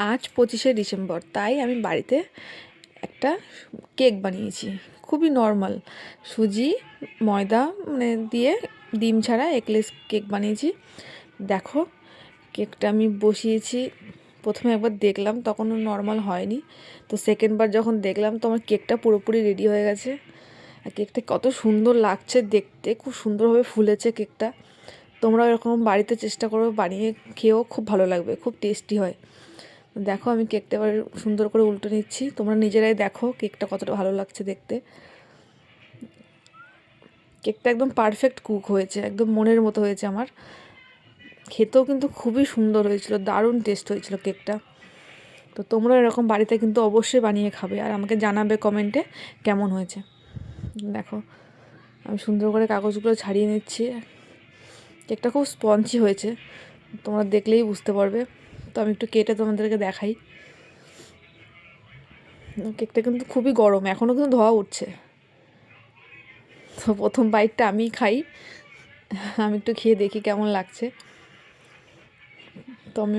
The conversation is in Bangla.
আজ 25শে ডিসেম্বর, তাই আমি বাড়িতে একটা কেক বানিয়েছি। খুবই নর্মাল, সুজি ময়দা দিয়ে ডিম ছাড়া এগলেস কেক বানিয়েছি। দেখো কেকটা আমি বসিয়েছি। প্রথমে একবার দেখলাম, তখনও নর্মাল হয়নি, তো সেকেন্ডবার যখন দেখলাম তো আমার কেকটা পুরোপুরি রেডি হয়ে গেছে। আর কেকটা কত সুন্দর লাগছে দেখতে, খুব সুন্দরভাবে ফুলেছে কেকটা। তোমরা এরকম বাড়িতে চেষ্টা করো, বানিয়ে খেয়েও খুব ভালো লাগবে, খুব টেস্টি হয়। দেখো আমি কেকটা এবার সুন্দর করে উল্টে নিচ্ছি, তোমরা নিজেরাই দেখো কেকটা কতটা ভালো লাগছে দেখতে। কেকটা একদম পারফেক্ট কুক হয়েছে, একদম মনের মতো হয়েছে আমার। খেতেও কিন্তু খুবই সুন্দর হয়েছিল, দারুণ টেস্ট হয়েছিল কেকটা। তো তোমরা এরকম বাড়িতে কিন্তু অবশ্যই বানিয়ে খাবে, আর আমাকে জানাবে কমেন্টে কেমন হয়েছে। দেখো আমি সুন্দর করে কাগজগুলো ছাড়িয়ে নিচ্ছি। কেকটা খুব স্পঞ্জি হয়েছে, তোমরা দেখলেই বুঝতে পারবে। তো আমি একটু কেটে তোমাদেরকে দেখাই। কেকটা কিন্তু খুবই গরম, এখনও কিন্তু ধোয়া উঠছে। তো প্রথম বাইটটা আমিই খাই, আমি একটু খেয়ে দেখি কেমন লাগছে। তো আমি